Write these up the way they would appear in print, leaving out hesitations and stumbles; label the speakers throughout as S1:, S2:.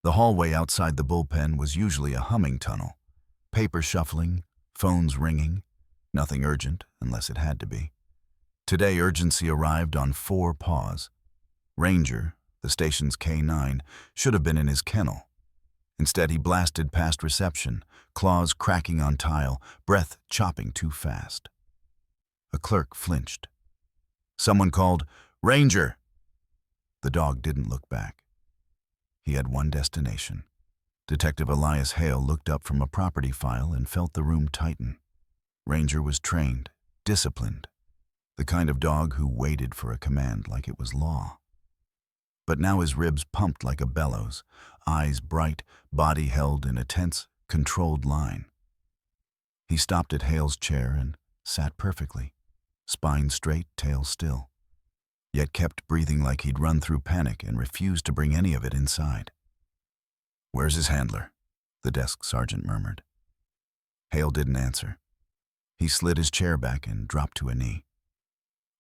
S1: The hallway outside the bullpen was usually a humming tunnel. Paper shuffling, phones ringing, nothing urgent unless it had to be. Today, urgency arrived on 4 paws. Ranger, the station's K9, should have been in his kennel. Instead, he blasted past reception, claws cracking on tile, breath chopping too fast. A clerk flinched. Someone called, "Ranger!" The dog didn't look back. He had one destination. Detective Elias Hale looked up from a property file and felt the room tighten. Ranger was trained, disciplined, the kind of dog who waited for a command like it was law. But now his ribs pumped like a bellows, eyes bright, body held in a tense, controlled line. He stopped at Hale's chair and sat perfectly, spine straight, tail still, yet kept breathing like he'd run through panic and refused to bring any of it inside. "Where's his handler?" the desk sergeant murmured. Hale didn't answer. He slid his chair back and dropped to a knee.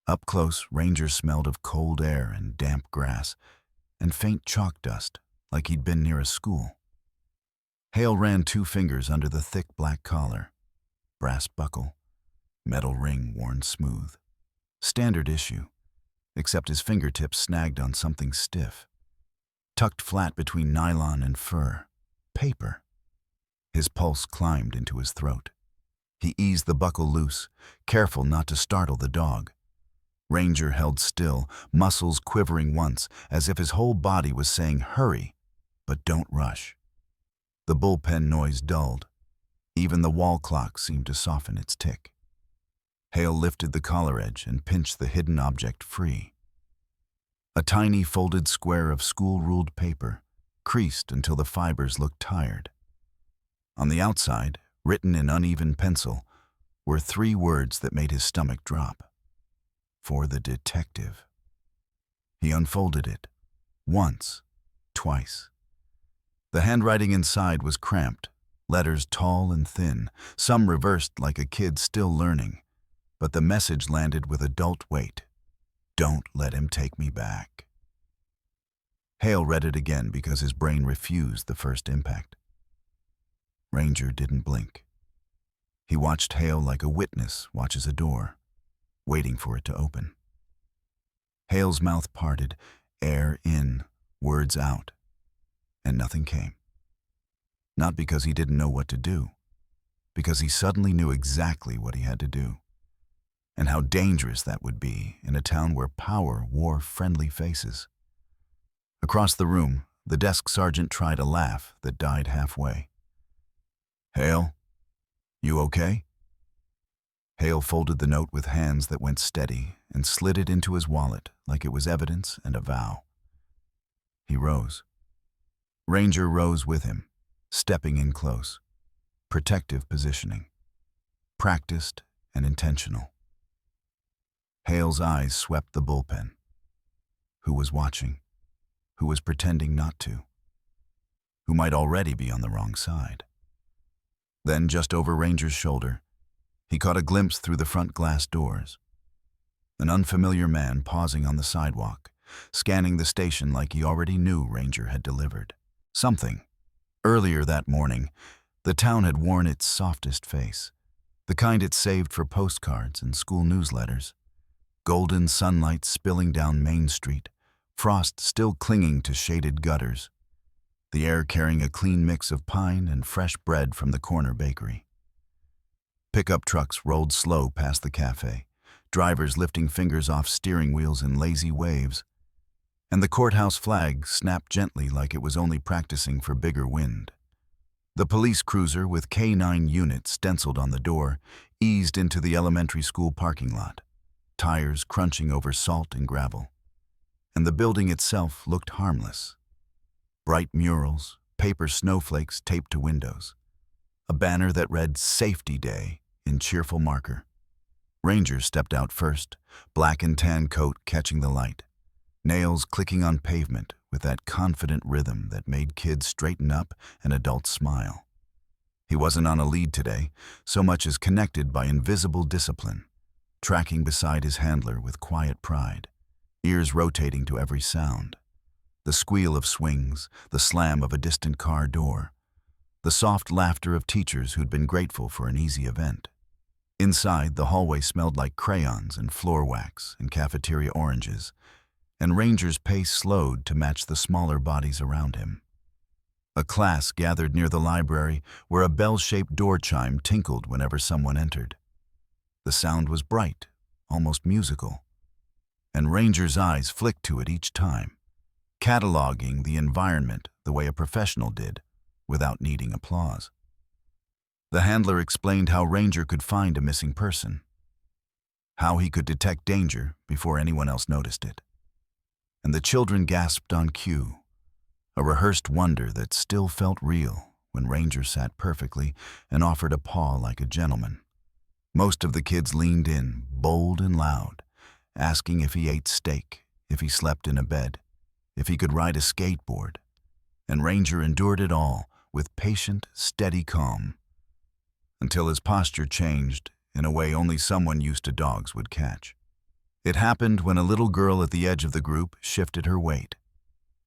S1: Up close, Ranger smelled of cold air and damp grass, and faint chalk dust, like he'd been near a school. Hale ran 2 fingers under the thick black collar. Brass buckle, metal ring worn smooth. Standard issue, except his fingertips snagged on something stiff. Tucked flat between nylon and fur. Paper. His pulse climbed into his throat. He eased the buckle loose, careful not to startle the dog. Ranger held still, muscles quivering once, as if his whole body was saying, "Hurry, but don't rush." The bullpen noise dulled. Even the wall clock seemed to soften its tick. Hale lifted the collar edge and pinched the hidden object free. A tiny folded square of school-ruled paper, creased until the fibers looked tired. On the outside, written in uneven pencil, were 3 words that made his stomach drop. "For the detective." He unfolded it. Once, twice. The handwriting inside was cramped, letters tall and thin, some reversed like a kid still learning, but the message landed with adult weight. "Don't let him take me back." Hale read it again because his brain refused the first impact. Ranger didn't blink. He watched Hale like a witness watches a door, waiting for it to open. Hale's mouth parted, air in, words out, and nothing came. Not because he didn't know what to do, because he suddenly knew exactly what he had to do, and how dangerous that would be in a town where power wore friendly faces. Across the room, the desk sergeant tried a laugh that died halfway. "Hale, you okay?" Hale folded the note with hands that went steady and slid it into his wallet like it was evidence and a vow. He rose. Ranger rose with him, stepping in close. Protective positioning. Practiced and intentional. Hale's eyes swept the bullpen. Who was watching? Who was pretending not to? Who might already be on the wrong side? Then, just over Ranger's shoulder, he caught a glimpse through the front glass doors. An unfamiliar man pausing on the sidewalk, scanning the station like he already knew Ranger had delivered something. Earlier that morning, the town had worn its softest face, the kind it saved for postcards and school newsletters. Golden sunlight spilling down Main Street, frost still clinging to shaded gutters, the air carrying a clean mix of pine and fresh bread from the corner bakery. Pickup trucks rolled slow past the cafe, drivers lifting fingers off steering wheels in lazy waves, and the courthouse flag snapped gently like it was only practicing for bigger wind. The police cruiser with K9 unit stenciled on the door eased into the elementary school parking lot, tires crunching over salt and gravel. And the building itself looked harmless. Bright murals, paper snowflakes taped to windows. A banner that read "Safety Day" in cheerful marker. Ranger stepped out first, black and tan coat catching the light, nails clicking on pavement with that confident rhythm that made kids straighten up and adults smile. He wasn't on a lead today, so much as connected by invisible discipline, tracking beside his handler with quiet pride, ears rotating to every sound. The squeal of swings, the slam of a distant car door, the soft laughter of teachers who'd been grateful for an easy event. Inside, the hallway smelled like crayons and floor wax and cafeteria oranges, and Ranger's pace slowed to match the smaller bodies around him. A class gathered near the library where a bell-shaped door chime tinkled whenever someone entered. The sound was bright, almost musical, and Ranger's eyes flicked to it each time, cataloging the environment the way a professional did, without needing applause. The handler explained how Ranger could find a missing person, how he could detect danger before anyone else noticed it. And the children gasped on cue, a rehearsed wonder that still felt real when Ranger sat perfectly and offered a paw like a gentleman. Most of the kids leaned in, bold and loud, asking if he ate steak, if he slept in a bed, if he could ride a skateboard. And Ranger endured it all with patient, steady calm, until his posture changed in a way only someone used to dogs would catch. It happened when a little girl at the edge of the group shifted her weight.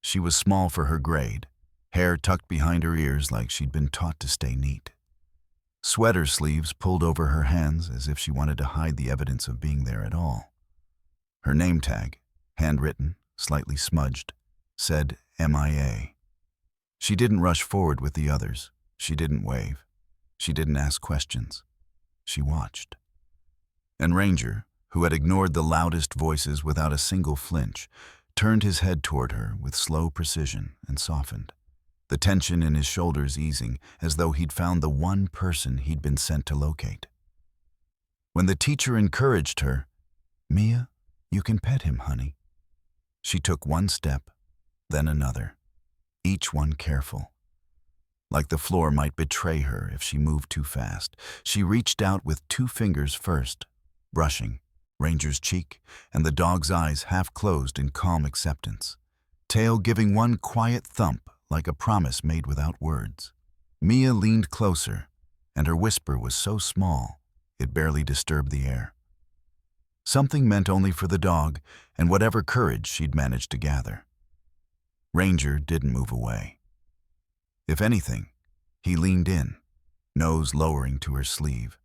S1: She was small for her grade, hair tucked behind her ears like she'd been taught to stay neat. Sweater sleeves pulled over her hands as if she wanted to hide the evidence of being there at all. Her name tag, handwritten, slightly smudged, said MIA. She didn't rush forward with the others. She didn't wave. She didn't ask questions. She watched. And Ranger, who had ignored the loudest voices without a single flinch, turned his head toward her with slow precision and softened, the tension in his shoulders easing as though he'd found the one person he'd been sent to locate. When the teacher encouraged her, "Mia, you can pet him, honey," she took one step, then another, each one careful. Like the floor might betray her if she moved too fast, she reached out with 2 fingers first, brushing Ranger's cheek and the dog's eyes half closed in calm acceptance, tail giving one quiet thump like a promise made without words. Mia leaned closer, and her whisper was so small it barely disturbed the air. Something meant only for the dog and whatever courage she'd managed to gather. Ranger didn't move away. If anything, he leaned in, nose lowering to her sleeve,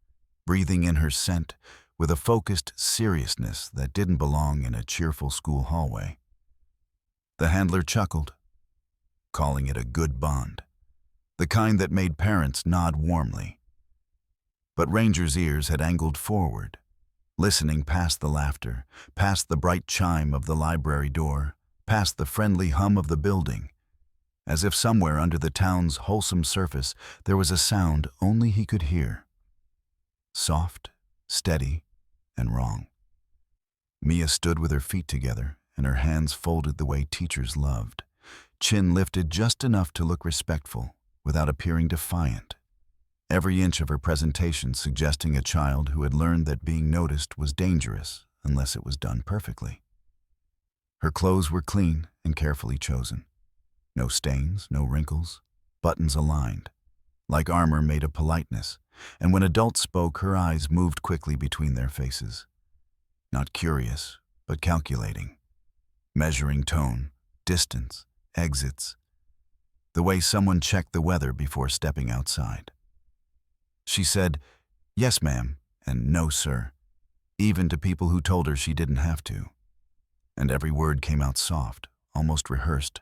S1: breathing in her scent with a focused seriousness that didn't belong in a cheerful school hallway. The handler chuckled, calling it a good bond, the kind that made parents nod warmly. But Ranger's ears had angled forward, listening past the laughter, past the bright chime of the library door, past the friendly hum of the building, as if somewhere under the town's wholesome surface there was a sound only he could hear. Soft, steady, and wrong. Mia stood with her feet together and her hands folded the way teachers loved, chin lifted just enough to look respectful without appearing defiant, every inch of her presentation suggesting a child who had learned that being noticed was dangerous unless it was done perfectly. Her clothes were clean and carefully chosen. No stains, no wrinkles, buttons aligned, like armor made of politeness, and when adults spoke, her eyes moved quickly between their faces. Not curious, but calculating, measuring tone, distance, exits, the way someone checked the weather before stepping outside. She said, "Yes, ma'am," and "No, sir," even to people who told her she didn't have to. And every word came out soft, almost rehearsed,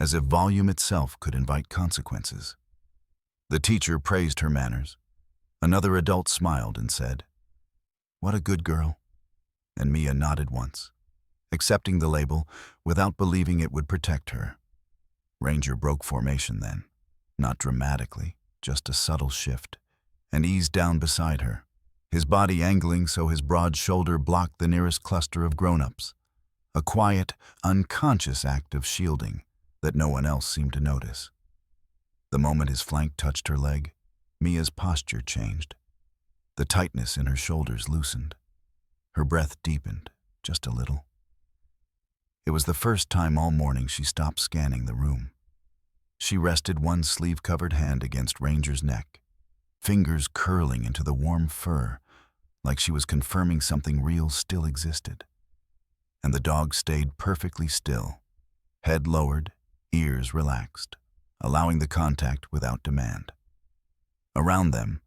S1: as if volume itself could invite consequences. The teacher praised her manners. Another adult smiled and said, "What a good girl." And Mia nodded once, accepting the label without believing it would protect her. Ranger broke formation then, not dramatically, just a subtle shift, and eased down beside her, his body angling so his broad shoulder blocked the nearest cluster of grown-ups, a quiet, unconscious act of shielding that no one else seemed to notice. The moment his flank touched her leg, Mia's posture changed. The tightness in her shoulders loosened. Her breath deepened, just a little. It was the first time all morning she stopped scanning the room. She rested one sleeve-covered hand against Ranger's neck, fingers curling into the warm fur, like she was confirming something real still existed. And the dog stayed perfectly still, Head lowered, ears relaxed, allowing the contact without demand. Around them,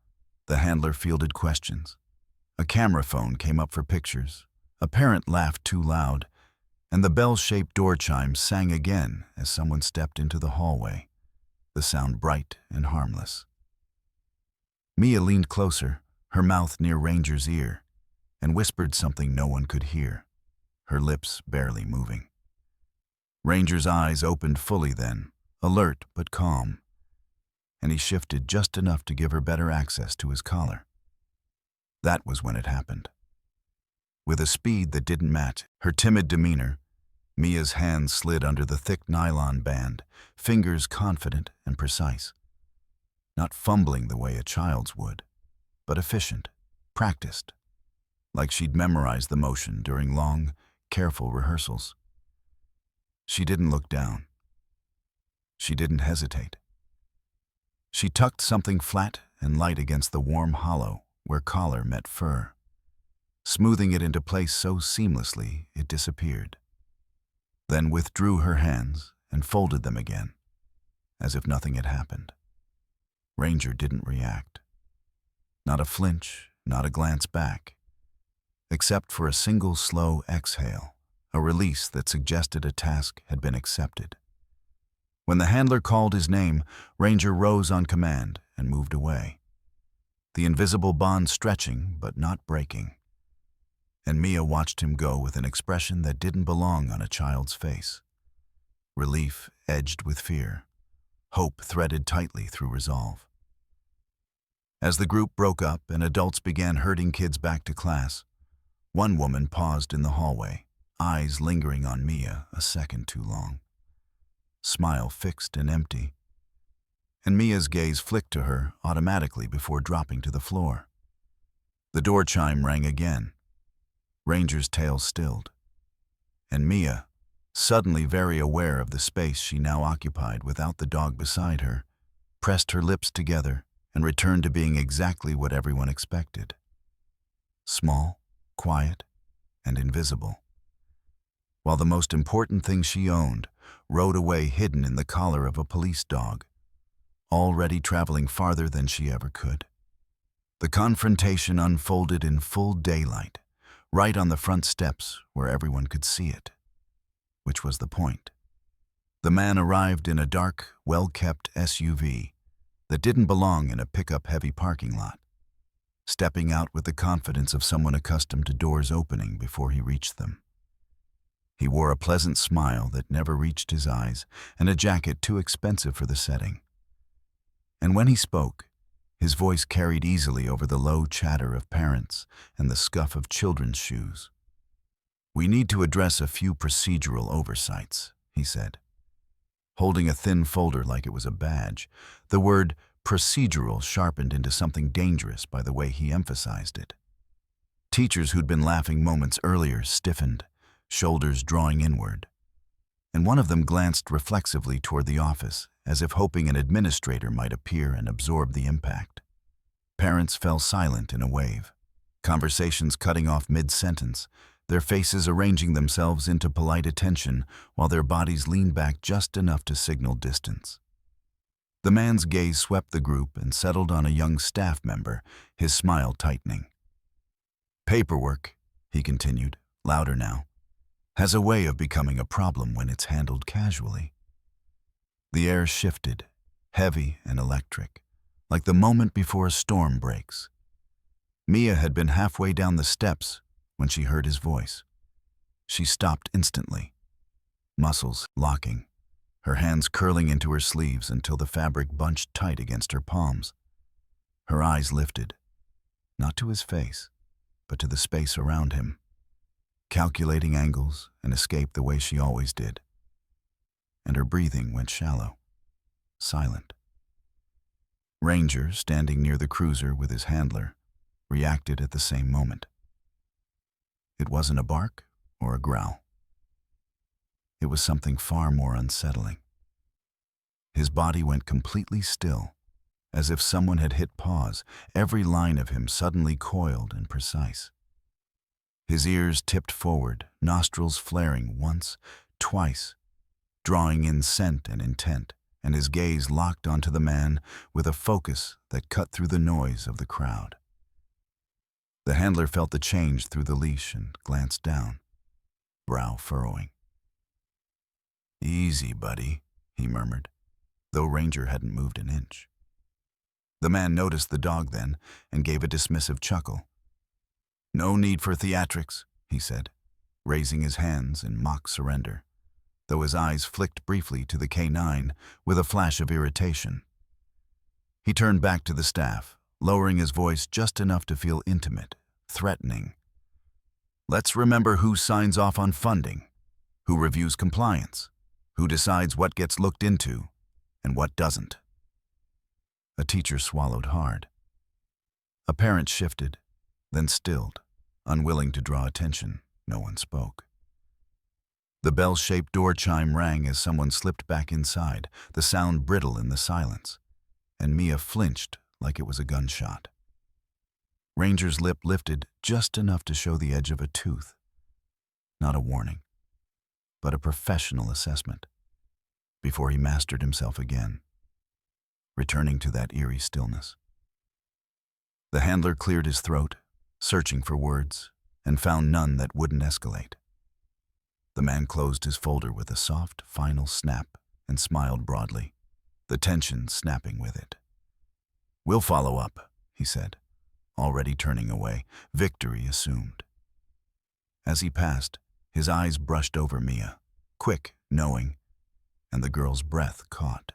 S1: the handler fielded questions. A camera phone came up for pictures. A parent laughed too loud, and the bell-shaped door chime sang again as someone stepped into the hallway, the sound bright and harmless. Mia leaned closer, her mouth near Ranger's ear, and whispered something no one could hear, her lips barely moving. Ranger's eyes opened fully then, alert but calm, and he shifted just enough to give her better access to his collar. That was when it happened. With a speed that didn't match her timid demeanor, Mia's hands slid under the thick nylon band, fingers confident and precise. Not fumbling the way a child's would, but efficient, practiced, like she'd memorized the motion during long, careful rehearsals. She didn't look down. She didn't hesitate. She tucked something flat and light against the warm hollow where collar met fur, smoothing it into place so seamlessly it disappeared. Then withdrew her hands and folded them again, as if nothing had happened. Ranger didn't react. Not a flinch, not a glance back, except for a single slow exhale, a release that suggested a task had been accepted. When the handler called his name, Ranger rose on command and moved away, the invisible bond stretching but not breaking. And Mia watched him go with an expression that didn't belong on a child's face. Relief edged with fear, hope threaded tightly through resolve. As the group broke up and adults began herding kids back to class, one woman paused in the hallway, eyes lingering on Mia a second too long. Smile fixed and empty, and Mia's gaze flicked to her automatically before dropping to the floor. The door chime rang again. Ranger's tail stilled, and Mia, suddenly very aware of the space she now occupied without the dog beside her, pressed her lips together and returned to being exactly what everyone expected. Small, quiet, and invisible. While the most important thing she owned rode away hidden in the collar of a police dog, already traveling farther than she ever could. The confrontation unfolded in full daylight, right on the front steps where everyone could see it, which was the point. The man arrived in a dark, well-kept SUV that didn't belong in a pickup-heavy parking lot, stepping out with the confidence of someone accustomed to doors opening before he reached them. He wore a pleasant smile that never reached his eyes and a jacket too expensive for the setting. And when he spoke, his voice carried easily over the low chatter of parents and the scuff of children's shoes. "We need to address a few procedural oversights," he said. Holding a thin folder like it was a badge, the word procedural sharpened into something dangerous by the way he emphasized it. Teachers who'd been laughing moments earlier stiffened, shoulders drawing inward, and one of them glanced reflexively toward the office, as if hoping an administrator might appear and absorb the impact. Parents fell silent in a wave, conversations cutting off mid-sentence, their faces arranging themselves into polite attention while their bodies leaned back just enough to signal distance. The man's gaze swept the group and settled on a young staff member, his smile tightening. "Paperwork," he continued, louder now, "has a way of becoming a problem when it's handled casually." The air shifted, heavy and electric, like the moment before a storm breaks. Mia had been halfway down the steps when she heard his voice. She stopped instantly, muscles locking, her hands curling into her sleeves until the fabric bunched tight against her palms. Her eyes lifted, not to his face, but to the space around him, calculating angles and escape the way she always did. And her breathing went shallow, silent. Ranger, standing near the cruiser with his handler, reacted at the same moment. It wasn't a bark or a growl. It was something far more unsettling. His body went completely still, as if someone had hit pause, every line of him suddenly coiled and precise. His ears tipped forward, nostrils flaring once, twice, drawing in scent and intent, and his gaze locked onto the man with a focus that cut through the noise of the crowd. The handler felt the change through the leash and glanced down, brow furrowing. "Easy, buddy," he murmured, though Ranger hadn't moved an inch. The man noticed the dog then and gave a dismissive chuckle. "No need for theatrics," he said, raising his hands in mock surrender, though his eyes flicked briefly to the K9 with a flash of irritation. He turned back to the staff, lowering his voice just enough to feel intimate, threatening. "Let's remember who signs off on funding, who reviews compliance, who decides what gets looked into and what doesn't." A teacher swallowed hard. A parent shifted, then stilled, unwilling to draw attention. No one spoke. The bell-shaped door chime rang as someone slipped back inside, the sound brittle in the silence, and Mia flinched like it was a gunshot. Ranger's lip lifted just enough to show the edge of a tooth. Not a warning, but a professional assessment, before he mastered himself again, returning to that eerie stillness. The handler cleared his throat, searching for words, and found none that wouldn't escalate. The man closed his folder with a soft, final snap and smiled broadly, the tension snapping with it. "We'll follow up," he said, already turning away, victory assumed. As he passed, his eyes brushed over Mia, quick, knowing, and the girl's breath caught.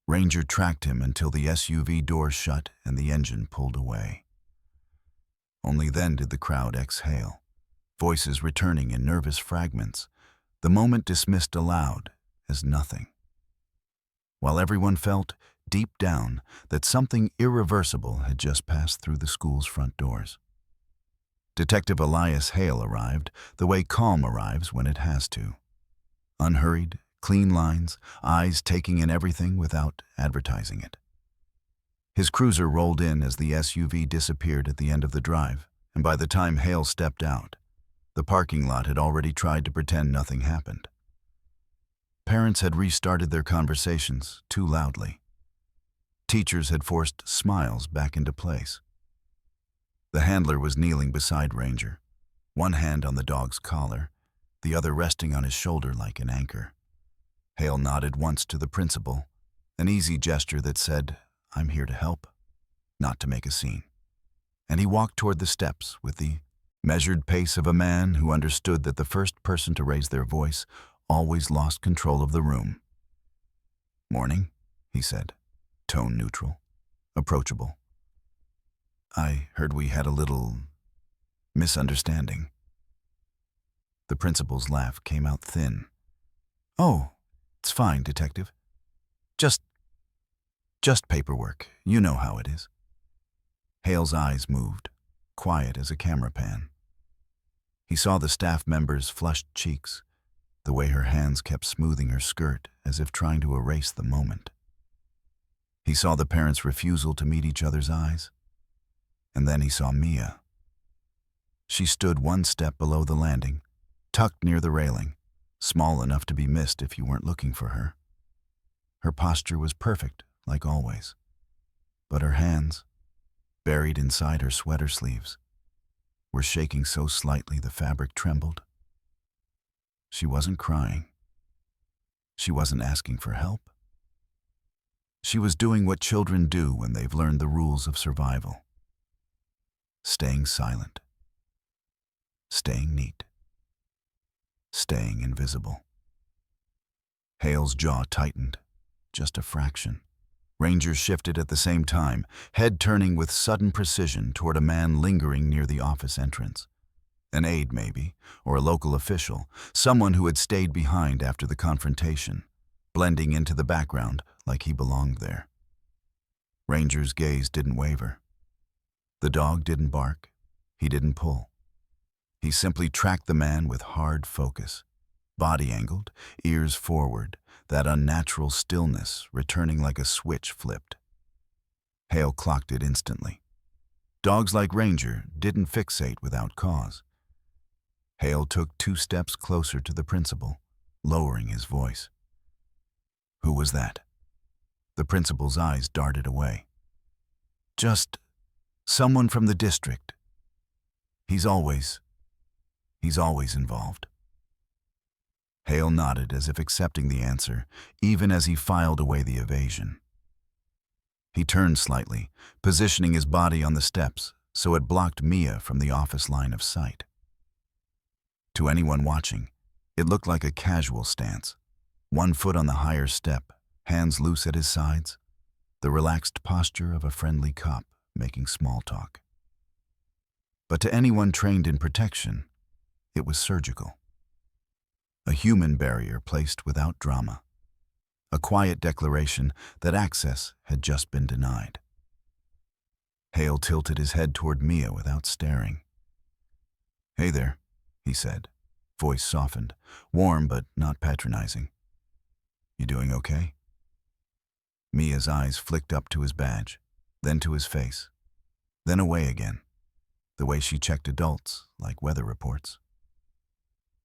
S1: Ranger tracked him until the SUV door shut and the engine pulled away. Only then did the crowd exhale, voices returning in nervous fragments, the moment dismissed aloud as nothing. While everyone felt, deep down, that something irreversible had just passed through the school's front doors. Detective Elias Hale arrived the way calm arrives when it has to. Unhurried, clean lines, eyes taking in everything without advertising it. His cruiser rolled in as the SUV disappeared at the end of the drive, and by the time Hale stepped out, the parking lot had already tried to pretend nothing happened. Parents had restarted their conversations too loudly. Teachers had forced smiles back into place. The handler was kneeling beside Ranger, one hand on the dog's collar, the other resting on his shoulder like an anchor. Hale nodded once to the principal, an easy gesture that said, "I'm here to help, not to make a scene." And he walked toward the steps with the measured pace of a man who understood that the first person to raise their voice always lost control of the room. "Morning," he said, tone neutral, approachable. "I heard we had a little misunderstanding." The principal's laugh came out thin. "Oh, it's fine, Detective. Just paperwork. You know how it is." Hale's eyes moved, quiet as a camera pan. He saw the staff member's flushed cheeks, the way her hands kept smoothing her skirt as if trying to erase the moment. He saw the parents' refusal to meet each other's eyes. And then he saw Mia. She stood one step below the landing, tucked near the railing, small enough to be missed if you weren't looking for her. Her posture was perfect, like always. But her hands, buried inside her sweater sleeves, were shaking so slightly the fabric trembled. She wasn't crying. She wasn't asking for help. She was doing what children do when they've learned the rules of survival. Staying silent. Staying neat. Staying invisible. Hale's jaw tightened, just a fraction. Ranger shifted at the same time, head turning with sudden precision toward a man lingering near the office entrance. An aide, maybe, or a local official, someone who had stayed behind after the confrontation, blending into the background like he belonged there. Ranger's gaze didn't waver. The dog didn't bark. He didn't pull. He simply tracked the man with hard focus, body angled, ears forward, that unnatural stillness returning like a switch flipped. Hale clocked it instantly. Dogs like Ranger didn't fixate without cause. Hale took 2 steps closer to the principal, lowering his voice. "Who was that?" The principal's eyes darted away. "Just someone from the district. He's always involved." Hale nodded as if accepting the answer, even as he filed away the evasion. He turned slightly, positioning his body on the steps so it blocked Mia from the office line of sight. To anyone watching, it looked like a casual stance, one foot on the higher step, hands loose at his sides, the relaxed posture of a friendly cop making small talk. But to anyone trained in protection, it was surgical. A human barrier placed without drama. A quiet declaration that access had just been denied. Hale tilted his head toward Mia without staring. "Hey there," he said, voice softened, warm but not patronizing. "You doing okay?" Mia's eyes flicked up to his badge, then to his face, then away again, the way she checked adults like weather reports.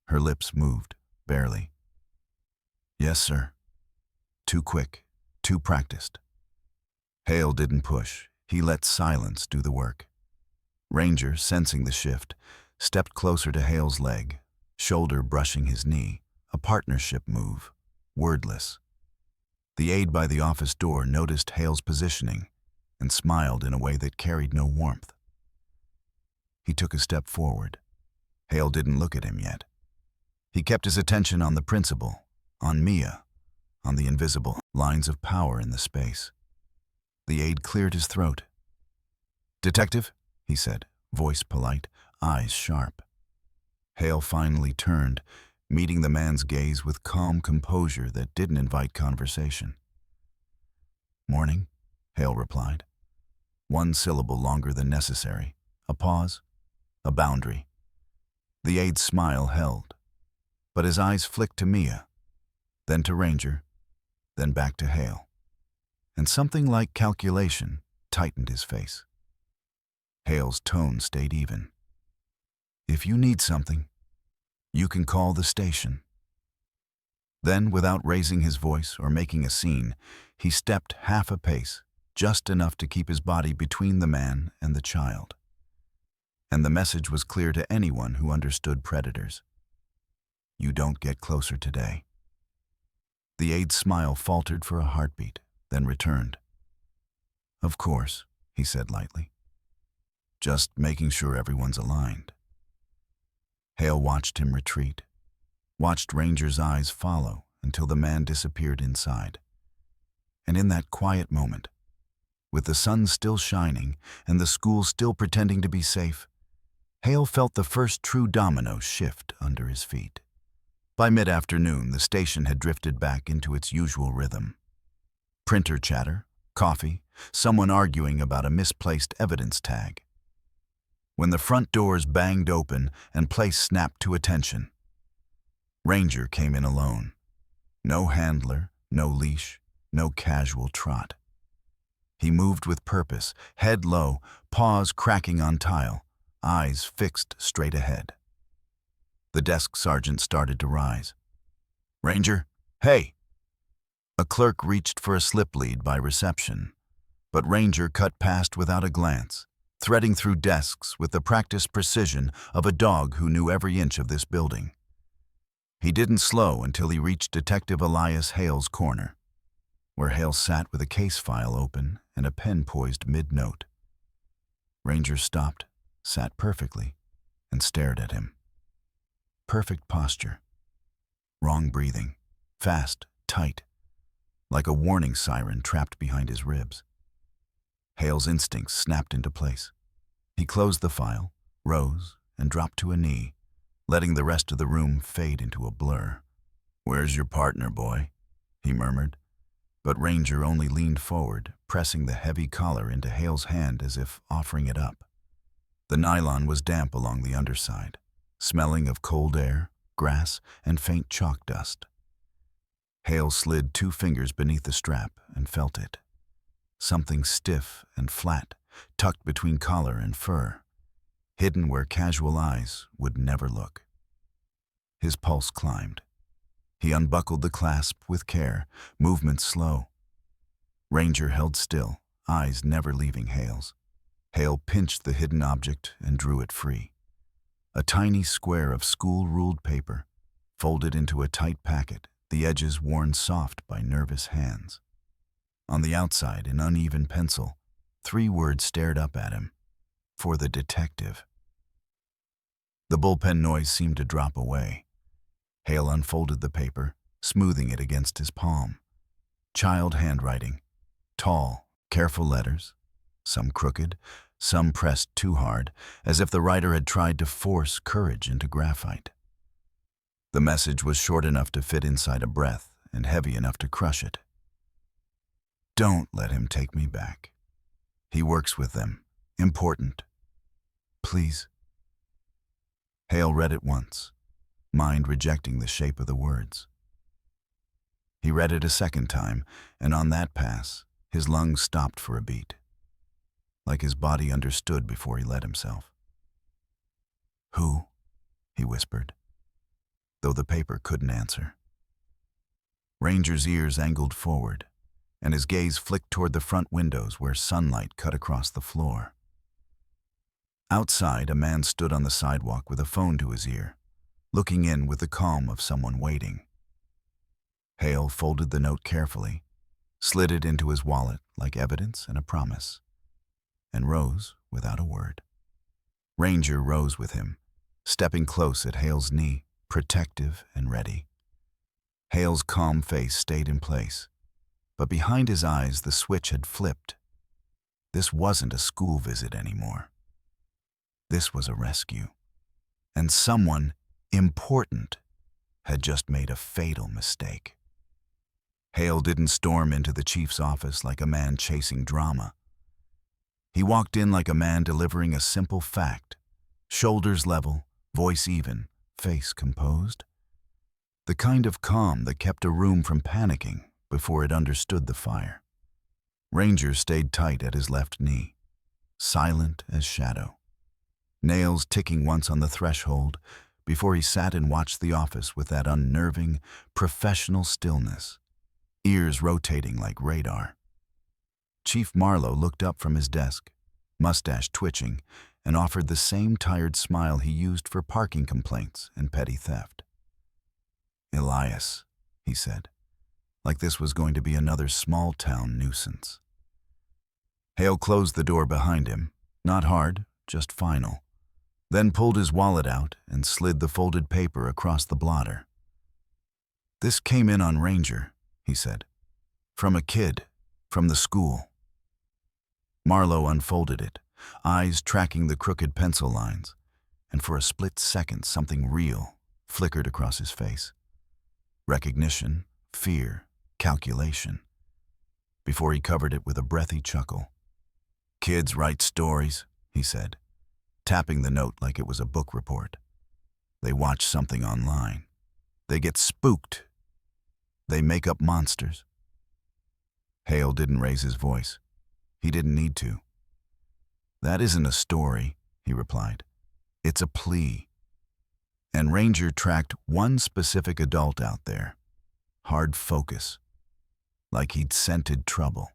S1: Her lips moved, barely. "Yes, sir." Too quick, too practiced. Hale didn't push. He let silence do the work. Ranger, sensing the shift, stepped closer to Hale's leg, shoulder brushing his knee, a partnership move, wordless. The aide by the office door noticed Hale's positioning and smiled in a way that carried no warmth. He took a step forward. Hale didn't look at him yet. He kept his attention on the principal, on Mia, on the invisible lines of power in the space. The aide cleared his throat. "Detective," he said, voice polite, eyes sharp. Hale finally turned, meeting the man's gaze with calm composure that didn't invite conversation. "Morning," Hale replied. One syllable longer than necessary. A pause, a boundary. The aide's smile held, but his eyes flicked to Mia, then to Ranger, then back to Hale. And something like calculation tightened his face. Hale's tone stayed even. "If you need something, you can call the station." Then, without raising his voice or making a scene, he stepped half a pace, just enough to keep his body between the man and the child. And the message was clear to anyone who understood predators. "You don't get closer today." The aide's smile faltered for a heartbeat, then returned. "Of course," he said lightly. "Just making sure everyone's aligned." Hale watched him retreat, watched Ranger's eyes follow until the man disappeared inside. And in that quiet moment, with the sun still shining and the school still pretending to be safe, Hale felt the first true domino shift under his feet. By mid-afternoon, the station had drifted back into its usual rhythm. Printer chatter, coffee, someone arguing about a misplaced evidence tag. When the front doors banged open and place snapped to attention, Ranger came in alone. No handler, no leash, no casual trot. He moved with purpose, head low, paws cracking on tile, eyes fixed straight ahead. The desk sergeant started to rise. "Ranger, hey!" A clerk reached for a slip lead by reception, but Ranger cut past without a glance, threading through desks with the practiced precision of a dog who knew every inch of this building. He didn't slow until he reached Detective Elias Hale's corner, where Hale sat with a case file open and a pen poised mid-note. Ranger stopped, sat perfectly, and stared at him. Perfect posture. Wrong breathing. Fast, tight, like a warning siren trapped behind his ribs. Hale's instincts snapped into place. He closed the file, rose, and dropped to a knee, letting the rest of the room fade into a blur. "Where's your partner, boy?" he murmured. But Ranger only leaned forward, pressing the heavy collar into Hale's hand as if offering it up. The nylon was damp along the underside, smelling of cold air, grass, and faint chalk dust. Hale slid 2 fingers beneath the strap and felt it. Something stiff and flat, tucked between collar and fur, hidden where casual eyes would never look. His pulse climbed. He unbuckled the clasp with care, movements slow. Ranger held still, eyes never leaving Hale's. Hale pinched the hidden object and drew it free. A tiny square of school-ruled paper, folded into a tight packet, the edges worn soft by nervous hands. On the outside, in uneven pencil, 3 words stared up at him. For the detective. The bullpen noise seemed to drop away. Hale unfolded the paper, smoothing it against his palm. Child handwriting. Tall, careful letters. Some crooked, some pressed too hard, as if the writer had tried to force courage into graphite. The message was short enough to fit inside a breath and heavy enough to crush it. Don't let him take me back. He works with them. Important. Please. Hale read it once, mind rejecting the shape of the words. He read it a second time, and on that pass, his lungs stopped for a beat, like his body understood before he let himself. Who? He whispered, though the paper couldn't answer. Ranger's ears angled forward, and his gaze flicked toward the front windows where sunlight cut across the floor. Outside, a man stood on the sidewalk with a phone to his ear, looking in with the calm of someone waiting. Hale folded the note carefully, slid it into his wallet like evidence and a promise, and rose without a word. Ranger rose with him, stepping close at Hale's knee, protective and ready. Hale's calm face stayed in place, but behind his eyes the switch had flipped. This wasn't a school visit anymore. This was a rescue, and someone important had just made a fatal mistake. Hale didn't storm into the chief's office like a man chasing drama. He walked in like a man delivering a simple fact, shoulders level, voice even, face composed. The kind of calm that kept a room from panicking before it understood the fire. Ranger stayed tight at his left knee, silent as shadow, nails ticking once on the threshold before he sat and watched the office with that unnerving, professional stillness, ears rotating like radar. Chief Marlowe looked up from his desk, mustache twitching, and offered the same tired smile he used for parking complaints and petty theft. Elias, he said, like this was going to be another small-town nuisance. Hale closed the door behind him, not hard, just final, then pulled his wallet out and slid the folded paper across the blotter. This came in on Ranger, he said. From a kid, from the school. Marlowe unfolded it, eyes tracking the crooked pencil lines, and for a split second something real flickered across his face. Recognition, fear, calculation. Before he covered it with a breathy chuckle. Kids write stories, he said, tapping the note like it was a book report. They watch something online. They get spooked. They make up monsters. Hale didn't raise his voice. He didn't need to. That isn't a story, he replied. It's a plea. And Ranger tracked one specific adult out there. Hard focus. Like he'd scented trouble.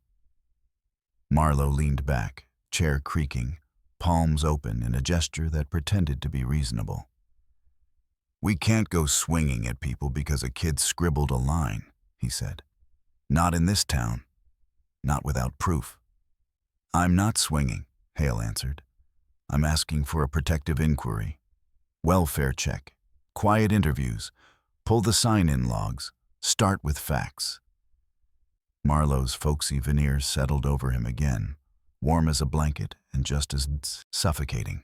S1: Marlowe leaned back, chair creaking, palms open in a gesture that pretended to be reasonable. We can't go swinging at people because a kid scribbled a line, he said. Not in this town. Not without proof. I'm not swinging, Hale answered. I'm asking for a protective inquiry. Welfare check. Quiet interviews. Pull the sign-in logs. Start with facts. Marlowe's folksy veneer settled over him again, warm as a blanket and just as suffocating.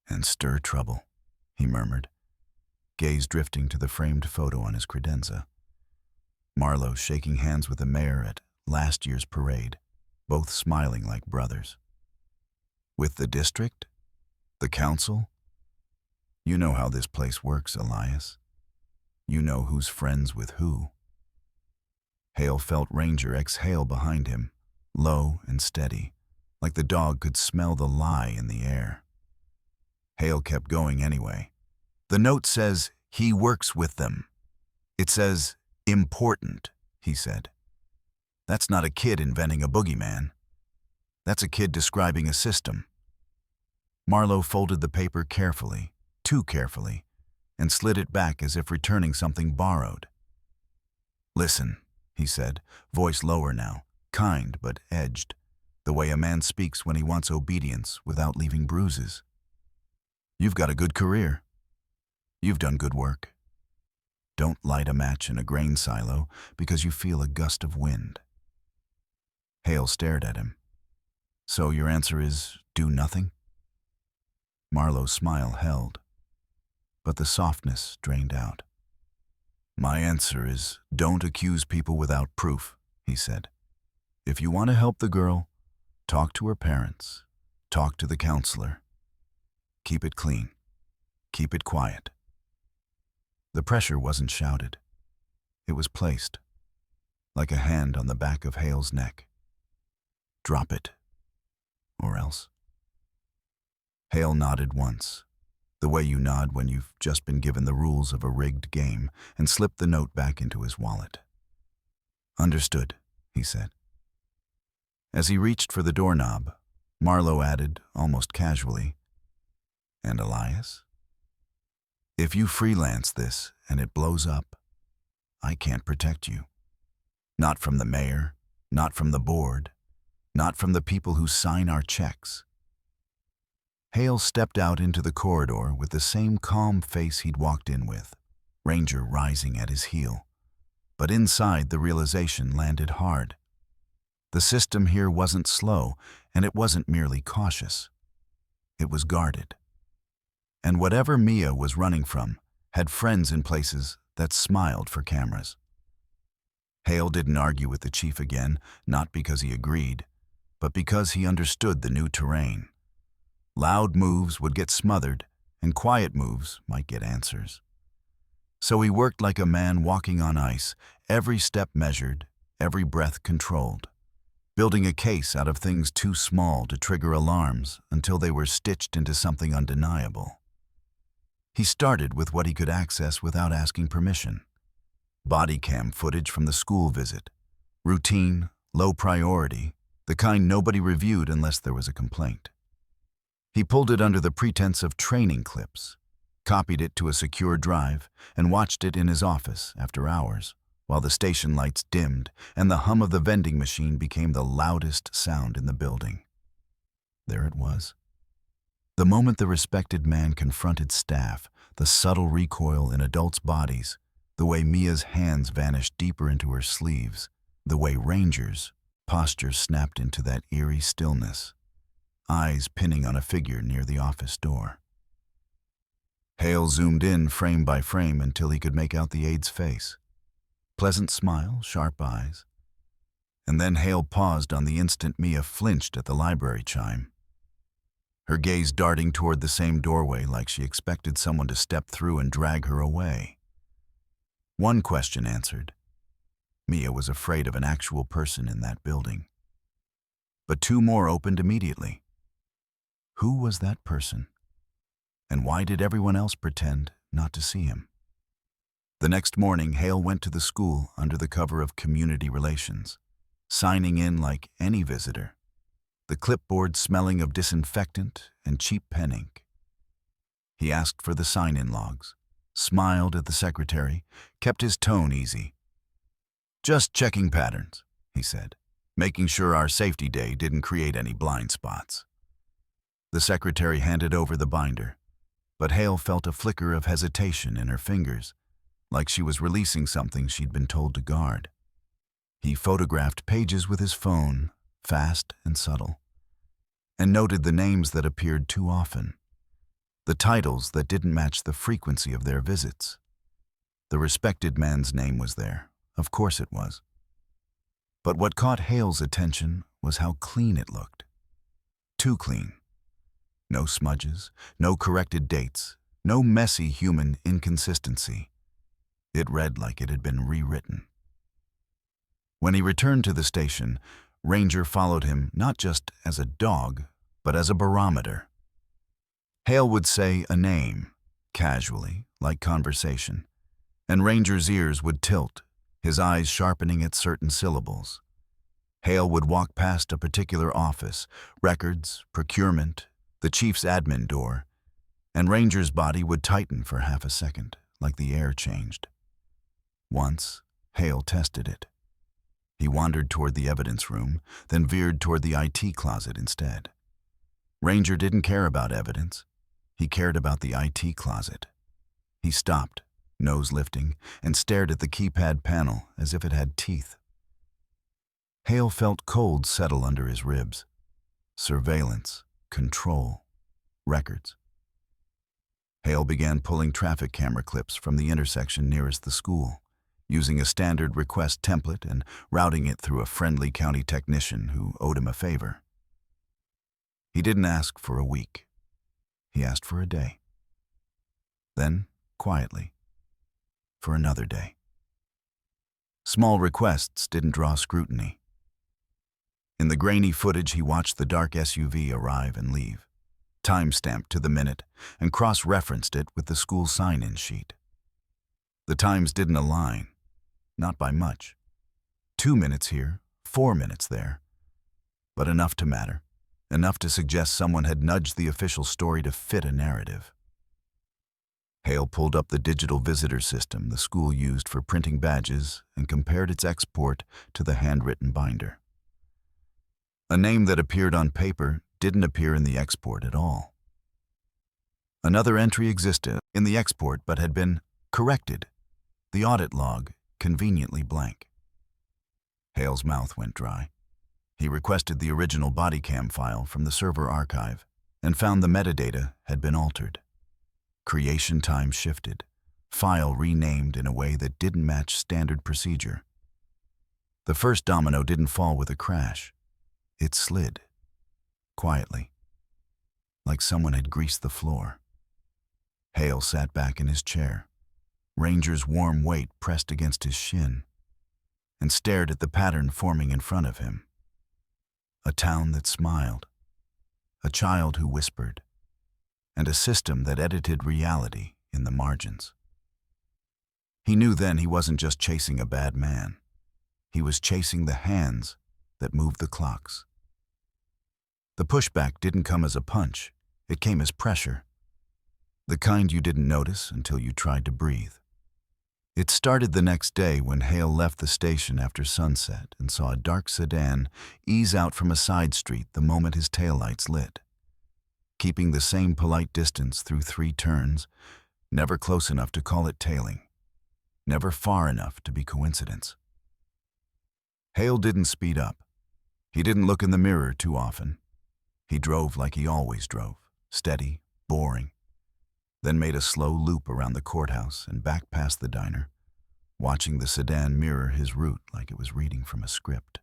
S1: And stir trouble, he murmured, gaze drifting to the framed photo on his credenza. Marlowe shaking hands with the mayor at last year's parade, both smiling like brothers. With the district? The council? You know how this place works, Elias. You know who's friends with who. Hale felt Ranger exhale behind him, low and steady, like the dog could smell the lie in the air. Hale kept going anyway. The note says he works with them. It says, important, he said. That's not a kid inventing a boogeyman. That's a kid describing a system. Marlowe folded the paper carefully, too carefully, and slid it back as if returning something borrowed. Listen, he said, voice lower now, kind but edged, the way a man speaks when he wants obedience without leaving bruises. You've got a good career. You've done good work. Don't light a match in a grain silo because you feel a gust of wind. Hale stared at him. So your answer is, do nothing? Marlowe's smile held, but the softness drained out. My answer is, don't accuse people without proof, he said. If you want to help the girl, talk to her parents, talk to the counselor. Keep it clean. Keep it quiet. The pressure wasn't shouted. It was placed, like a hand on the back of Hale's neck. Drop it, or else. Hale nodded once, the way you nod when you've just been given the rules of a rigged game, and slipped the note back into his wallet. Understood, he said. As he reached for the doorknob, Marlowe added, almost casually, and Elias? If you freelance this and it blows up, I can't protect you. Not from the mayor, not from the board, not from the people who sign our checks. Hale stepped out into the corridor with the same calm face he'd walked in with, Ranger rising at his heel. But inside, the realization landed hard. The system here wasn't slow, and it wasn't merely cautious. It was guarded. And whatever Mia was running from had friends in places that smiled for cameras. Hale didn't argue with the chief again, not because he agreed, but because he understood the new terrain. Loud moves would get smothered, and quiet moves might get answers. So he worked like a man walking on ice, every step measured, every breath controlled, building a case out of things too small to trigger alarms until they were stitched into something undeniable. He started with what he could access without asking permission. Body cam footage from the school visit. Routine, low priority, the kind nobody reviewed unless there was a complaint. He pulled it under the pretense of training clips, copied it to a secure drive, and watched it in his office after hours, while the station lights dimmed and the hum of the vending machine became the loudest sound in the building. There it was. The moment the respected man confronted staff, the subtle recoil in adults' bodies, the way Mia's hands vanished deeper into her sleeves, the way Ranger's posture snapped into that eerie stillness, eyes pinning on a figure near the office door. Hale zoomed in frame by frame until he could make out the aide's face. Pleasant smile, sharp eyes. And then Hale paused on the instant Mia flinched at the library chime, her gaze darting toward the same doorway like she expected someone to step through and drag her away. One question answered. Mia was afraid of an actual person in that building. But two more opened immediately. Who was that person? And why did everyone else pretend not to see him? The next morning, Hale went to the school under the cover of community relations, signing in like any visitor, the clipboard smelling of disinfectant and cheap pen ink. He asked for the sign-in logs, smiled at the secretary, kept his tone easy. Just checking patterns, he said, making sure our safety day didn't create any blind spots. The secretary handed over the binder, but Hale felt a flicker of hesitation in her fingers, like she was releasing something she'd been told to guard. He photographed pages with his phone, fast and subtle, and noted the names that appeared too often, the titles that didn't match the frequency of their visits. The respected man's name was there, of course it was. But what caught Hale's attention was how clean it looked. Too clean. No smudges, no corrected dates, no messy human inconsistency. It read like it had been rewritten. When he returned to the station, Ranger followed him not just as a dog, but as a barometer. Hale would say a name, casually, like conversation, and Ranger's ears would tilt, his eyes sharpening at certain syllables. Hale would walk past a particular office, records, procurement, the chief's admin door, and Ranger's body would tighten for half a second, like the air changed. Once, Hale tested it. He wandered toward the evidence room, then veered toward the IT closet instead. Ranger didn't care about evidence. He cared about the IT closet. He stopped, nose lifting, and stared at the keypad panel as if it had teeth. Hale felt cold settle under his ribs. Surveillance, control, records. Hale began pulling traffic camera clips from the intersection nearest the school, using a standard request template and routing it through a friendly county technician who owed him a favor. He didn't ask for a week. He asked for a day. Then, quietly, for another day. Small requests didn't draw scrutiny. In the grainy footage, he watched the dark SUV arrive and leave, time-stamped to the minute, and cross-referenced it with the school sign-in sheet. The times didn't align, not by much. 2 minutes here, 4 minutes there. But enough to matter, enough to suggest someone had nudged the official story to fit a narrative. Hale pulled up the digital visitor system the school used for printing badges and compared its export to the handwritten binder. A name that appeared on paper didn't appear in the export at all. Another entry existed in the export but had been corrected, the audit log conveniently blank. Hale's mouth went dry. He requested the original body cam file from the server archive and found the metadata had been altered. Creation time shifted, file renamed in a way that didn't match standard procedure. The first domino didn't fall with a crash. It slid, quietly, like someone had greased the floor. Hale sat back in his chair, Ranger's warm weight pressed against his shin, and stared at the pattern forming in front of him. A town that smiled, a child who whispered, and a system that edited reality in the margins. He knew then he wasn't just chasing a bad man. He was chasing the hands that moved the clocks. The pushback didn't come as a punch. It came as pressure. The kind you didn't notice until you tried to breathe. It started the next day when Hale left the station after sunset and saw a dark sedan ease out from a side street the moment his taillights lit. Keeping the same polite distance through 3 turns, never close enough to call it tailing, never far enough to be coincidence. Hale didn't speed up. He didn't look in the mirror too often. He drove like he always drove, steady, boring, then made a slow loop around the courthouse and back past the diner, watching the sedan mirror his route like it was reading from a script.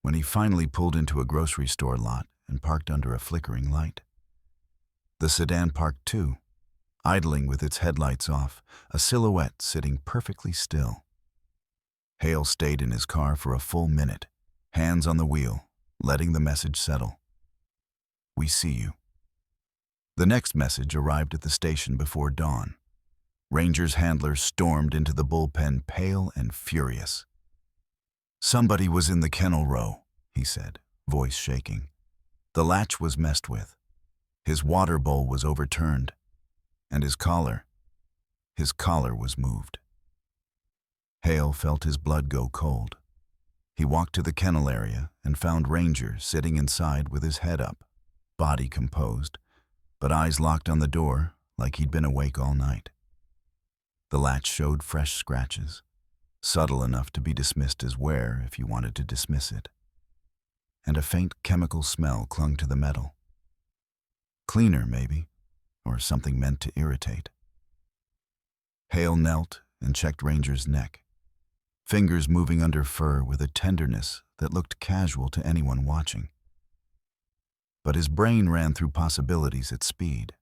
S1: When he finally pulled into a grocery store lot and parked under a flickering light, the sedan parked too, idling with its headlights off, a silhouette sitting perfectly still. Hale stayed in his car for a full minute, hands on the wheel, letting the message settle. "We see you." The next message arrived at the station before dawn. Ranger's handler stormed into the bullpen pale and furious. "Somebody was in the kennel row," he said, voice shaking. The latch was messed with. His water bowl was overturned, and his collar was moved. Hale felt his blood go cold. He walked to the kennel area and found Ranger sitting inside with his head up, body composed, but eyes locked on the door like he'd been awake all night. The latch showed fresh scratches, subtle enough to be dismissed as wear if you wanted to dismiss it. And a faint chemical smell clung to the metal. Cleaner, maybe, or something meant to irritate. Hale knelt and checked Ranger's neck, fingers moving under fur with a tenderness that looked casual to anyone watching. But his brain ran through possibilities at speed.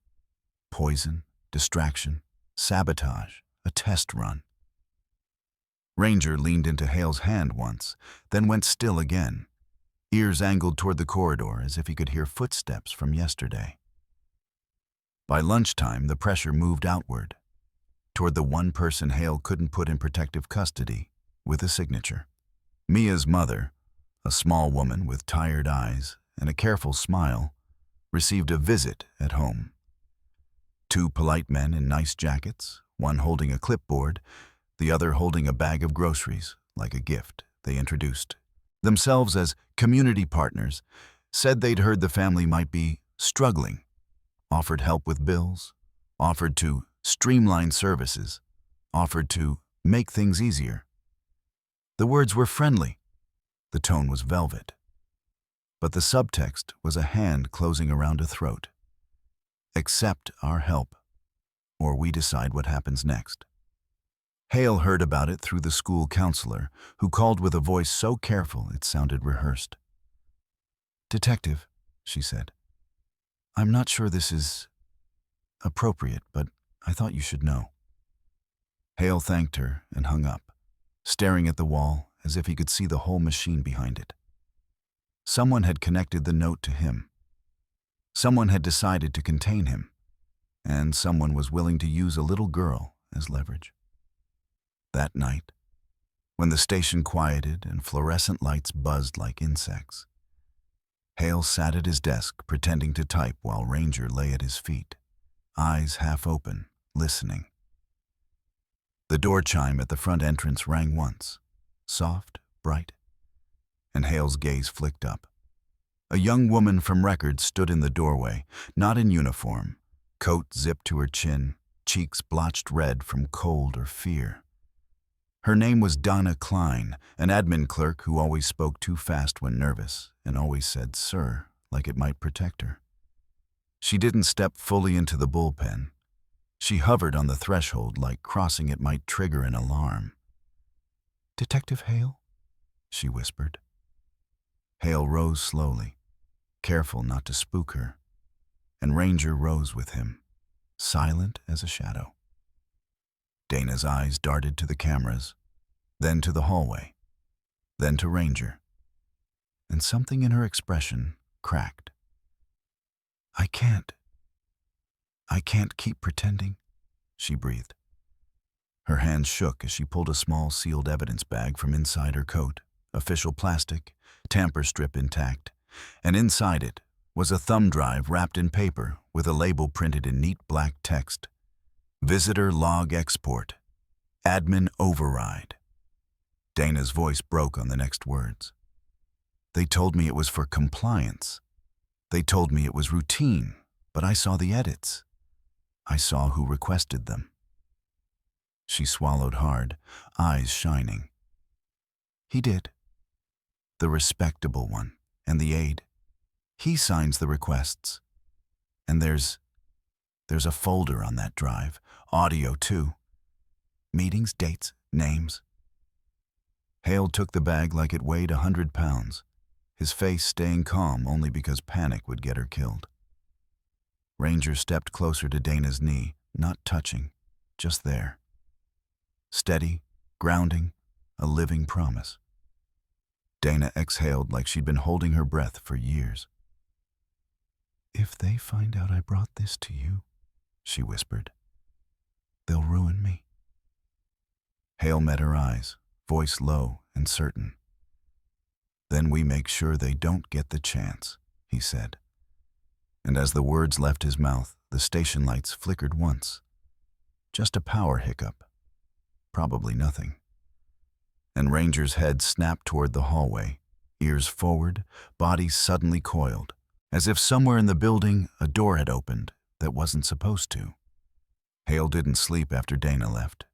S1: Poison, distraction, sabotage, a test run. Ranger leaned into Hale's hand once, then went still again, ears angled toward the corridor as if he could hear footsteps from yesterday. By lunchtime, the pressure moved outward, toward the one person Hale couldn't put in protective custody, with a signature. Mia's mother, a small woman with tired eyes and a careful smile, received a visit at home. Two polite men in nice jackets, one holding a clipboard, the other holding a bag of groceries, like a gift, they introduced themselves as community partners, said they'd heard the family might be struggling, offered help with bills, offered to streamline services, offered to make things easier. The words were friendly. The tone was velvet. But the subtext was a hand closing around a throat. Accept our help, or we decide what happens next. Hale heard about it through the school counselor, who called with a voice so careful it sounded rehearsed. "Detective," she said, "I'm not sure this is appropriate, but I thought you should know." Hale thanked her and hung up, staring at the wall as if he could see the whole machine behind it. Someone had connected the note to him. Someone had decided to contain him, and someone was willing to use a little girl as leverage. That night, when the station quieted and fluorescent lights buzzed like insects, Hale sat at his desk pretending to type while Ranger lay at his feet, eyes half open, listening. The door chime at the front entrance rang once, soft, bright, and Hale's gaze flicked up. A young woman from Records stood in the doorway, not in uniform, coat zipped to her chin, cheeks blotched red from cold or fear. Her name was Donna Klein, an admin clerk who always spoke too fast when nervous and always said "sir" like it might protect her. She didn't step fully into the bullpen. She hovered on the threshold like crossing it might trigger an alarm. "Detective Hale?" she whispered. Hale rose slowly, careful not to spook her, and Ranger rose with him, silent as a shadow. Dana's eyes darted to the cameras, then to the hallway, then to Ranger, and something in her expression cracked. I can't keep pretending," she breathed. Her hands shook as she pulled a small sealed evidence bag from inside her coat, official plastic, tamper strip intact, and inside it was a thumb drive wrapped in paper with a label printed in neat black text. Visitor log export. Admin override. Dana's voice broke on the next words. "They told me it was for compliance. They told me it was routine, but I saw the edits. I saw who requested them." She swallowed hard, eyes shining. "He did. The respectable one, and the aide. He signs the requests. And there's a folder on that drive, audio too. Meetings, dates, names." Hale took the bag like it weighed 100 pounds, his face staying calm only because panic would get her killed. Ranger stepped closer to Dana's knee, not touching, just there. Steady, grounding, a living promise. Dana exhaled like she'd been holding her breath for years. "If they find out I brought this to you," she whispered, "they'll ruin me." Hale met her eyes, voice low and certain. "Then we make sure they don't get the chance," he said. And as the words left his mouth, the station lights flickered once. Just a power hiccup. Probably nothing. And Ranger's head snapped toward the hallway, ears forward, body suddenly coiled, as if somewhere in the building a door had opened that wasn't supposed to. Hale didn't sleep after Dana left.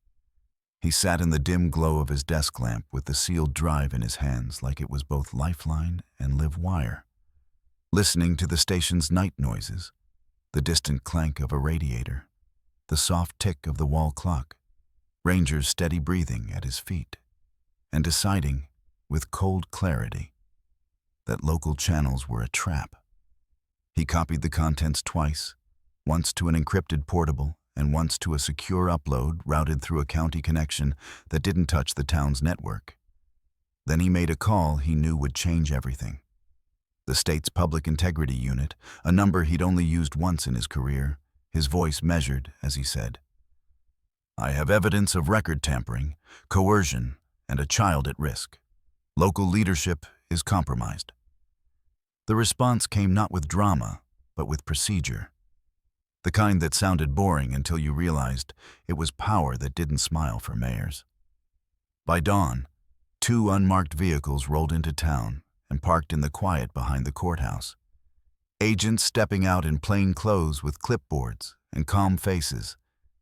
S1: He sat in the dim glow of his desk lamp with the sealed drive in his hands like it was both lifeline and live wire, listening to the station's night noises, the distant clank of a radiator, the soft tick of the wall clock, Ranger's steady breathing at his feet, and deciding, with cold clarity, that local channels were a trap. He copied the contents twice, once to an encrypted portable and once to a secure upload routed through a county connection that didn't touch the town's network. Then he made a call he knew would change everything. The state's public integrity unit, a number he'd only used once in his career, his voice measured as he said, I have evidence of record tampering, coercion, and a child at risk. Local leadership is compromised. The response came not with drama, but with procedure. The kind that sounded boring until you realized it was power that didn't smile for mayors. By dawn, 2 unmarked vehicles rolled into town and parked in the quiet behind the courthouse. Agents stepping out in plain clothes with clipboards and calm faces,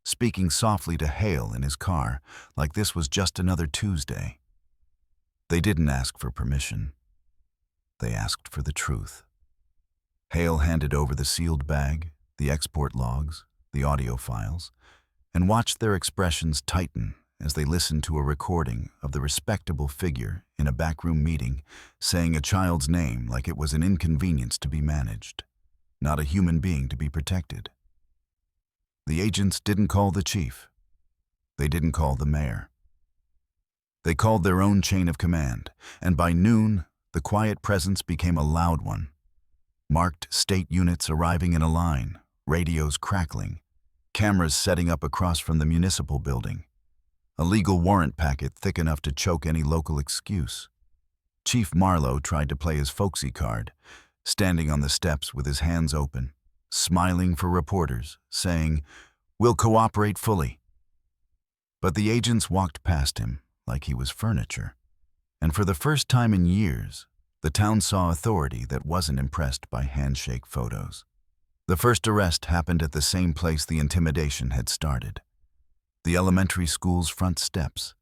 S1: speaking softly to Hale in his car like this was just another Tuesday. They didn't ask for permission. They asked for the truth. Hale handed over the sealed bag, the export logs, the audio files, and watched their expressions tighten as they listened to a recording of the respectable figure in a backroom meeting saying a child's name like it was an inconvenience to be managed, not a human being to be protected. The agents didn't call the chief. They didn't call the mayor. They called their own chain of command, and by noon, the quiet presence became a loud one. Marked state units arriving in a line, radios crackling, cameras setting up across from the municipal building, a legal warrant packet thick enough to choke any local excuse. Chief Marlowe tried to play his folksy card, standing on the steps with his hands open, smiling for reporters, saying, "We'll cooperate fully." But the agents walked past him like he was furniture, and for the first time in years, the town saw authority that wasn't impressed by handshake photos. The first arrest happened at the same place the intimidation had started, the elementary school's front steps.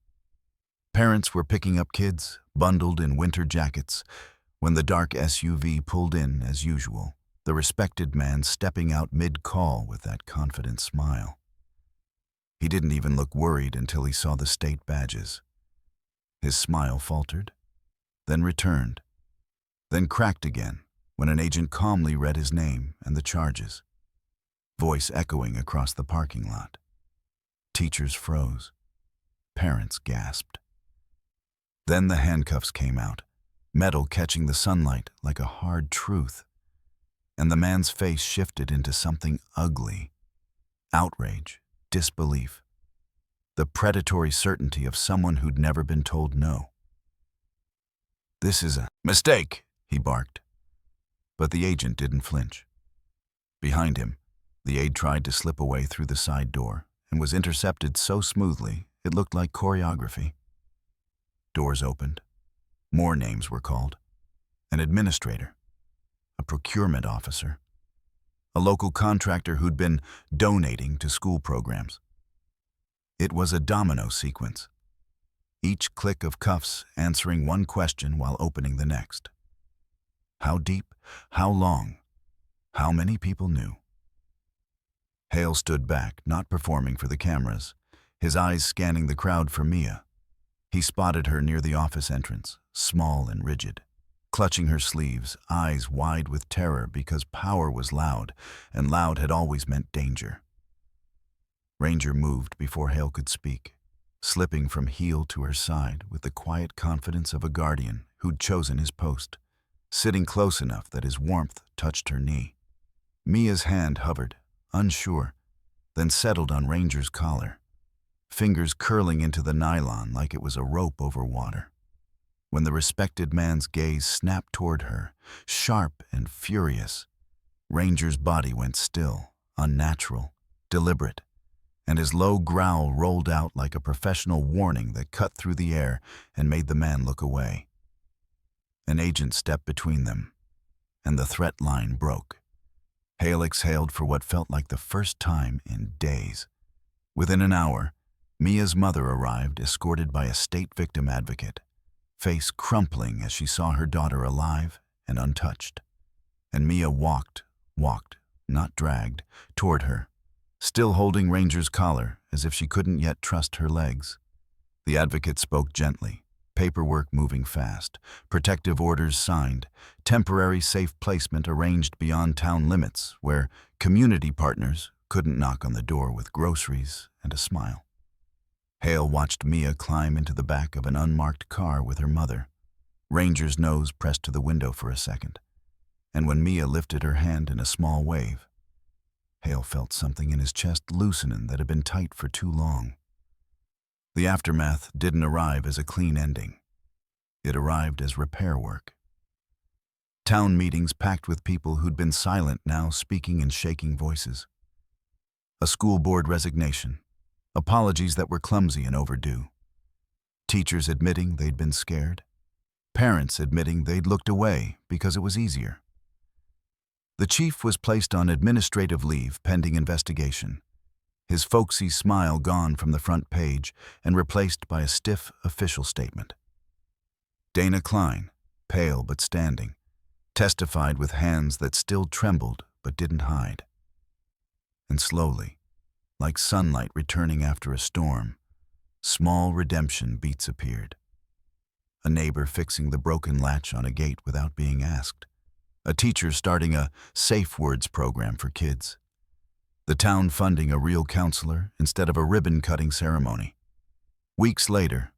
S1: Parents were picking up kids, bundled in winter jackets, when the dark SUV pulled in as usual, the respected man stepping out mid-call with that confident smile. He didn't even look worried until he saw the state badges. His smile faltered, then returned, then cracked again when an agent calmly read his name and the charges, voice echoing across the parking lot. Teachers froze. Parents gasped. Then the handcuffs came out, metal catching the sunlight like a hard truth, and the man's face shifted into something ugly. Outrage, disbelief, the predatory certainty of someone who'd never been told no. "This is a mistake," he barked. But the agent didn't flinch. Behind him, the aide tried to slip away through the side door and was intercepted so smoothly it looked like choreography. Doors opened. More names were called. An administrator, a procurement officer, a local contractor who'd been donating to school programs. It was a domino sequence, each click of cuffs answering one question while opening the next. How deep? How long? How many people knew? Hale stood back, not performing for the cameras, his eyes scanning the crowd for Mia. He spotted her near the office entrance, small and rigid, clutching her sleeves, eyes wide with terror because power was loud, and loud had always meant danger. Ranger moved before Hale could speak, slipping from heel to her side with the quiet confidence of a guardian who'd chosen his post, sitting close enough that his warmth touched her knee. Mia's hand hovered, unsure, then settled on Ranger's collar, fingers curling into the nylon like it was a rope over water. When the respected man's gaze snapped toward her, sharp and furious, Ranger's body went still, unnatural, deliberate, and his low growl rolled out like a professional warning that cut through the air and made the man look away. An agent stepped between them, and the threat line broke. Hale exhaled for what felt like the first time in days. Within an hour, Mia's mother arrived, escorted by a state victim advocate, face crumpling as she saw her daughter alive and untouched. And Mia walked, not dragged, toward her, still holding Ranger's collar as if she couldn't yet trust her legs. The advocate spoke gently, paperwork moving fast, protective orders signed, temporary safe placement arranged beyond town limits where community partners couldn't knock on the door with groceries and a smile. Hale watched Mia climb into the back of an unmarked car with her mother. Ranger's nose pressed to the window for a second, and when Mia lifted her hand in a small wave, Hale felt something in his chest loosening that had been tight for too long. The aftermath didn't arrive as a clean ending. It arrived as repair work. Town meetings packed with people who'd been silent now speaking in shaking voices. A school board resignation. Apologies that were clumsy and overdue. Teachers admitting they'd been scared. Parents admitting they'd looked away because it was easier. The chief was placed on administrative leave pending investigation, his folksy smile gone from the front page and replaced by a stiff official statement. Dana Klein, pale but standing, testified with hands that still trembled but didn't hide. And slowly, like sunlight returning after a storm, small redemption beats appeared. A neighbor fixing the broken latch on a gate without being asked. A teacher starting a safe words program for kids. The town funding a real counselor instead of a ribbon-cutting ceremony. Weeks later,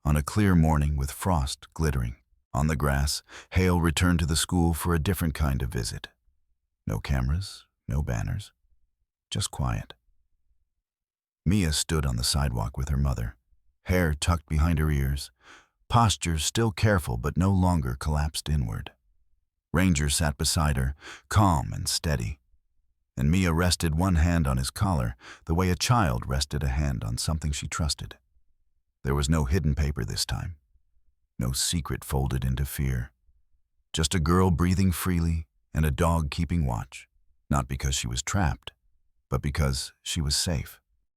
S1: on a clear morning with frost glittering on the grass, Hale returned to the school for a different kind of visit. No cameras, no banners, just quiet. Mia stood on the sidewalk with her mother, hair tucked behind her ears, posture still careful but no longer collapsed inward. Ranger sat beside her, calm and steady, and Mia rested one hand on his collar the way a child rested a hand on something she trusted. There was no hidden paper this time, no secret folded into fear. Just a girl breathing freely and a dog keeping watch, not because she was trapped, but because she was safe.